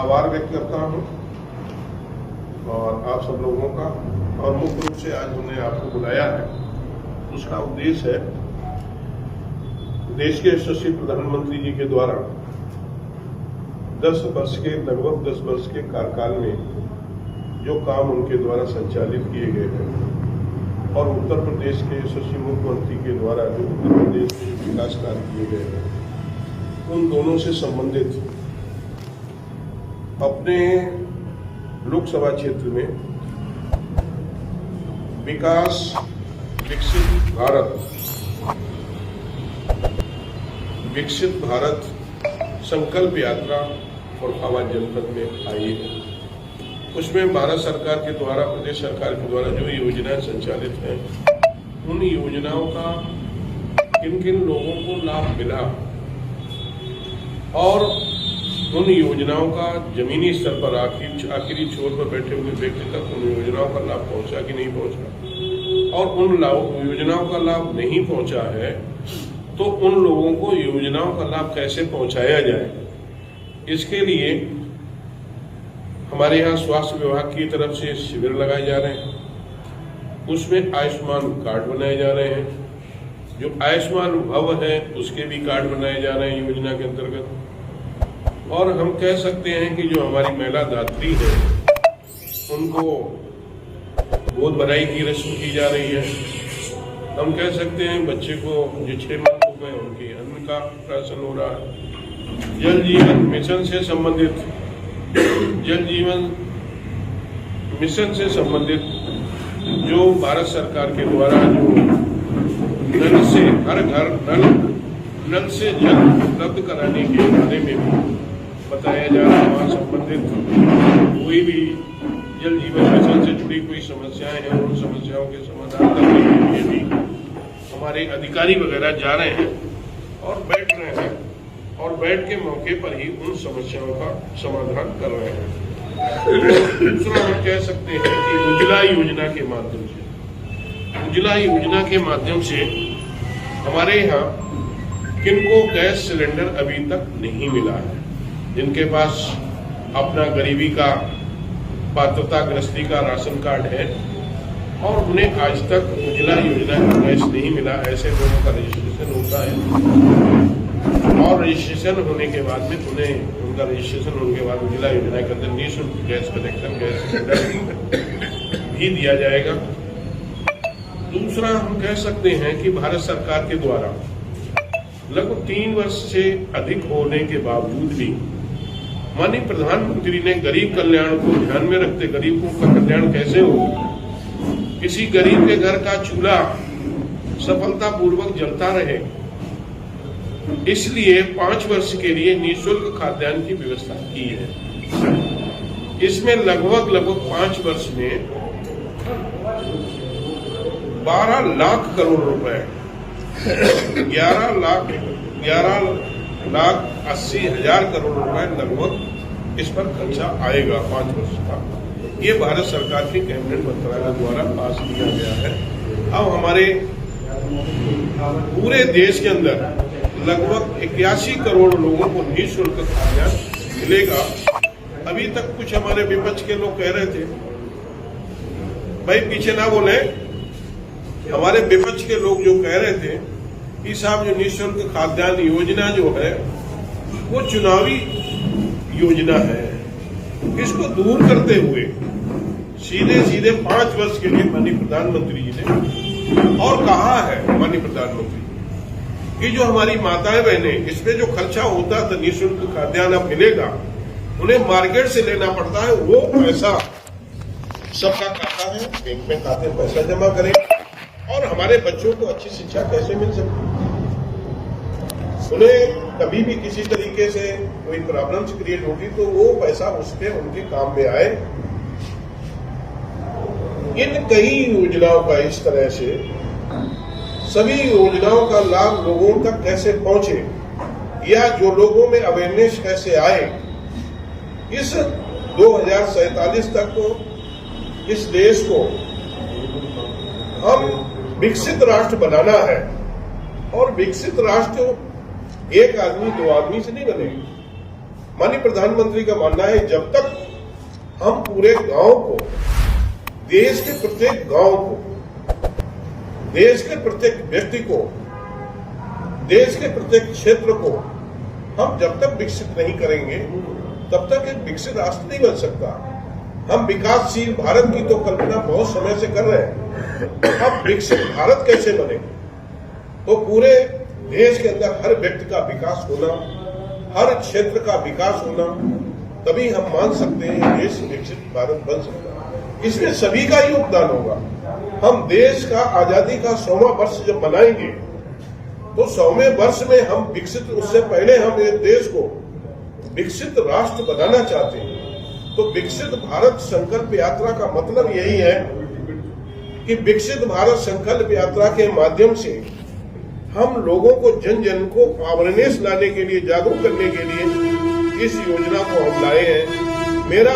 आभार व्यक्त करता हूं और आप सब लोगों का। और मुख्य रूप से आज हमने आपको बुलाया है, उसका उद्देश्य है देश के यशस्वी प्रधानमंत्री जी के द्वारा 10 वर्ष के लगभग 10 वर्ष के कार्यकाल में जो काम उनके द्वारा संचालित किए गए हैं और उत्तर प्रदेश के यशस्वी मुख्यमंत्री के द्वारा जो उत्तर प्रदेश में विकास कार्य किए गए हैं, उन दोनों से संबंधित अपने लोकसभा क्षेत्र में विकास विकसित भारत संकल्प यात्रा फरुखाबाद जनपद में आई है। उसमें भारत सरकार के द्वारा, प्रदेश सरकार के द्वारा जो योजनाएं संचालित हैं, उन योजनाओं का किन किन लोगों को लाभ मिला और उन योजनाओं का जमीनी स्तर पर आखिरी छोर पर बैठे हुए व्यक्ति तक उन योजनाओं का लाभ पहुंचा कि नहीं पहुंचा, और उन योजनाओं का लाभ नहीं पहुंचा है तो उन लोगों को योजनाओं का लाभ कैसे पहुंचाया जाए, इसके लिए हमारे यहाँ स्वास्थ्य विभाग की तरफ से शिविर लगाए जा रहे हैं। उसमें आयुष्मान कार्ड बनाए जा रहे हैं। जो आयुष्मान भव है उसके भी कार्ड बनाए जा रहे हैं योजना के अंतर्गत। और हम कह सकते हैं कि जो हमारी महिला दात्री है उनको गोद भराई की रस्म की जा रही है। हम कह सकते हैं बच्चे को जो 6 माह हो गए उनकी अन्न का प्राशन हो रहा है। जल जीवन मिशन से संबंधित जो भारत सरकार के द्वारा जो नल से हर घर नल से जल उपलब्ध कराने के बारे में भी बताया जा रहा है। वहाँ संबंधित कोई भी जल जीवन मिशन से जुड़ी कोई समस्याएं हैं, उन समस्याओं के समाधान करने के लिए भी हमारे अधिकारी वगैरह जा रहे हैं और बैठ रहे हैं और बैठ के मौके पर ही उन समस्याओं का समाधान कर रहे हैं। दूसरा हम कह सकते हैं कि उज्ज्वला योजना के माध्यम से हमारे यहाँ किनको गैस सिलेंडर अभी तक नहीं मिला है, जिनके पास अपना गरीबी का पात्रता ग्रस्ती का राशन कार्ड है और उन्हें आज तक उज्ज्वला योजना का गैस नहीं मिला, ऐसे लोगों का रजिस्ट्रेशन होता है और रजिस्ट्रेशन होने के बाद में उनका रजिस्ट्रेशन होने के बाद उज्ज्वला योजना के अंदर निःशुल्क गैस कनेक्शन, गैस सिलेंडर भी दिया जाएगा। दूसरा हम कह सकते हैं कि भारत सरकार के द्वारा लगभग 3 वर्ष से अधिक होने के बावजूद भी माननीय प्रधानमंत्री ने गरीब कल्याण को ध्यान में रखते, गरीबों का कल्याण कैसे हो, किसी गरीब के घर का चूल्हा सफलतापूर्वक जलता रहे, इसलिए 5 वर्ष के लिए निःशुल्क खाद्यान्न की व्यवस्था की है। इसमें लगभग 5 वर्ष में 12 लाख करोड़ रुपए 11 लाख 80 हजार करोड़ रुपए लगभग इस पर खर्चा आएगा 5 वर्ष का। ये भारत सरकार के कैबिनेट मंत्रालय द्वारा पास किया गया है। अब हमारे पूरे देश के अंदर लगभग 81 करोड़ लोगों को निःशुल्क खाद्यान्न मिलेगा। अभी तक कुछ हमारे विपक्ष के लोग कह रहे थे, भाई पीछे ना बोले, हमारे विपक्ष के लोग जो कह रहे थे कि साहब जो निःशुल्क खाद्यान्न योजना जो है वो चुनावी योजना है, इसको दूर करते हुए सीधे 5 वर्ष के लिए माननीय प्रधानमंत्री जी ने और कहा है माननीय प्रधानमंत्री कि जो हमारी माताएं बहनें इस पे जो खर्चा होता था निःशुल्क खाद्यान्न अब मिलेगा, उन्हें मार्केट से लेना पड़ता है, वो पैसा सबका खाता है, बैंक में खाते में पैसा जमा करें और हमारे बच्चों को अच्छी शिक्षा कैसे मिल सकती, उन्हें कभी भी किसी तरीके से कोई प्रॉब्लम्स क्रिएट होगी तो वो पैसा उसके उनके काम में आए। इन कई योजनाओं का इस तरह से सभी योजनाओं का लाभ लोगों तक कैसे पहुंचे या जो लोगों में अवेयरनेस कैसे आए, इस 2047 तक को इस देश को हम विकसित राष्ट्र बनाना है। और विकसित राष्ट्र एक आदमी 2 आदमी से नहीं बनेगा, माननीय प्रधानमंत्री का मानना है जब तक हम पूरे गांव को, देश के प्रत्येक गांव को, देश के प्रत्येक व्यक्ति को, देश के प्रत्येक क्षेत्र को हम जब तक विकसित नहीं करेंगे तब तक एक विकसित राष्ट्र नहीं बन सकता। हम विकासशील भारत की तो कल्पना बहुत समय से कर रहे हैं। अब विकसित भारत कैसे बने? तो पूरे देश के अंदर हर व्यक्ति का विकास होना, हर क्षेत्र का विकास होना, तभी हम मान सकते हैं देश विकसित भारत बन सकता है। इसमें सभी का योगदान होगा। हम देश का आजादी का 100वां वर्ष जब मनाएंगे तो 100वें वर्ष में हम विकसित, उससे पहले हम इस देश को विकसित राष्ट्र बनाना चाहते हैं। तो विकसित भारत संकल्प यात्रा का मतलब यही है कि विकसित भारत संकल्प यात्रा के माध्यम से हम लोगों को, जन जन को अवेयरनेस लाने के लिए, जागरूक करने के लिए इस योजना को हम लाए हैं। मेरा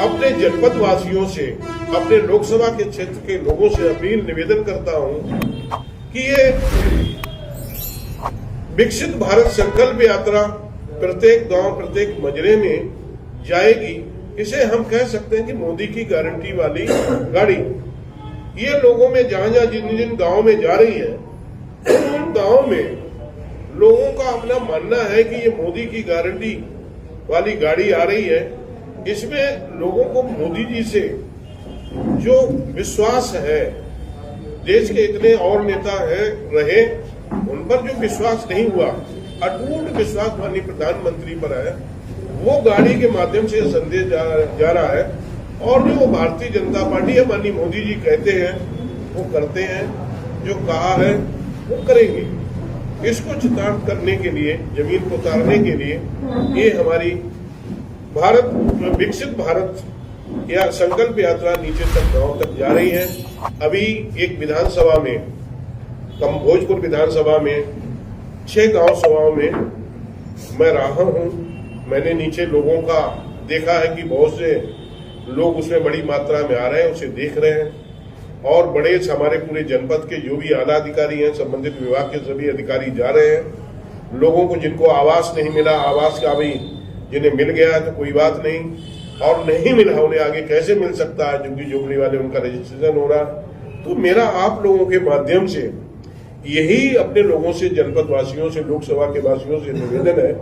अपने जनपद वासियों से, अपने लोकसभा के क्षेत्र के लोगों से अपील, निवेदन करता हूं कि ये विकसित भारत संकल्प यात्रा प्रत्येक गांव, प्रत्येक मजरे में जाएगी। इसे हम कह सकते हैं कि मोदी की गारंटी वाली गाड़ी। ये लोगों में जहां जहां जिन जिन गांव में जा रही है, उन गांव में लोगों का अपना मानना है कि ये मोदी की गारंटी वाली गाड़ी आ रही है। इसमें लोगों को मोदी जी से जो विश्वास है, देश के इतने और नेता रहे, उन पर जो विश्वास नहीं हुआ, अटूट विश्वास माननीय प्रधानमंत्री पर है, वो गाड़ी के माध्यम से संदेश जा रहा है। और जो भारतीय जनता पार्टी है, माननीय मोदी जी कहते हैं वो करते हैं, जो कहा है वो करेंगे। इसको चितार्थ करने के लिए, जमीन को उतारने के लिए ये हमारी भारत विकसित भारत या संकल्प यात्रा नीचे तक, गांव तक जा रही है। अभी एक विधानसभा में, भोजपुर विधानसभा में 6 गांव सभाओं में मैं रहा हूं। मैंने नीचे लोगों का देखा है कि बहुत से लोग उसमें बड़ी मात्रा में आ रहे हैं, उसे देख रहे हैं। और बड़े हमारे पूरे जनपद के जो भी आला अधिकारी हैं, संबंधित विभाग के सभी अधिकारी जा रहे हैं। लोगों को जिनको आवास नहीं मिला, आवास का भी जिन्हें मिल गया है तो कोई बात नहीं, और नहीं मिला उन्हें आगे कैसे मिल सकता है, झुग्गी झोपड़ी वाले उनका रजिस्ट्रेशन हो रहा। तो मेरा आप लोगों के माध्यम से यही अपने लोगों से, जनपद वासियों से, लोकसभा के वासियों से निवेदन है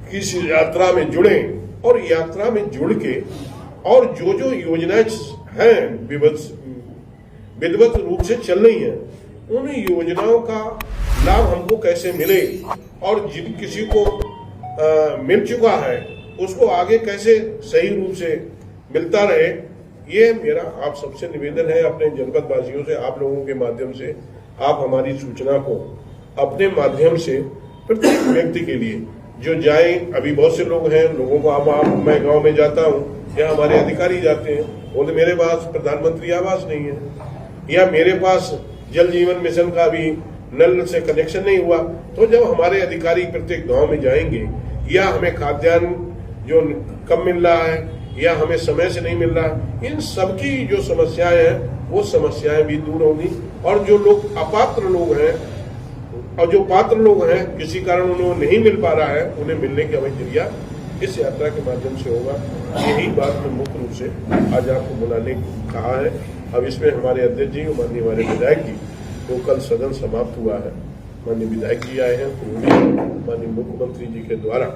कि इस यात्रा में जुड़े, और यात्रा में जुड़ के और जो जो योजनाएं हैं विधिवत रूप से चल रही हैं, उन योजनाओं का लाभ हमको कैसे मिले, और जिन किसी को मिल चुका है उसको आगे कैसे सही रूप से मिलता रहे। ये मेरा आप सबसे निवेदन है, अपने जनपद वासियों से, आप लोगों के माध्यम से आप हमारी सूचना को अपने माध्यम से प्रत्येक व्यक्ति के लिए जो जाए। अभी बहुत से लोग हैं, लोगों को मैं गांव में जाता हूं या हमारे अधिकारी जाते हैं, बोले मेरे पास प्रधानमंत्री आवास नहीं है, या मेरे पास जल जीवन मिशन का भी नल से कनेक्शन नहीं हुआ। तो जब हमारे अधिकारी प्रत्येक गांव में जाएंगे, या हमें खाद्यान्न जो कम मिल रहा है, या हमें समय से नहीं मिल रहा, इन सबकी जो समस्याएं हैं वो समस्याएं भी दूर होंगी। और जो लोग अपात्र लोग हैं और जो पात्र लोग हैं, किसी कारण उन्हें नहीं मिल पा रहा है, उन्हें मिलने का वही जरिया इस यात्रा के माध्यम से होगा। यही बात मैं मुख्य रूप से आज आपको बुलाने कहा है। अब इसमें हमारे अध्यक्ष जी, माननीय हमारे विधायक जी, तो कल सदन समाप्त हुआ है, माननीय विधायक जी आए हैं, तो माननीय मुख्यमंत्री जी के द्वारा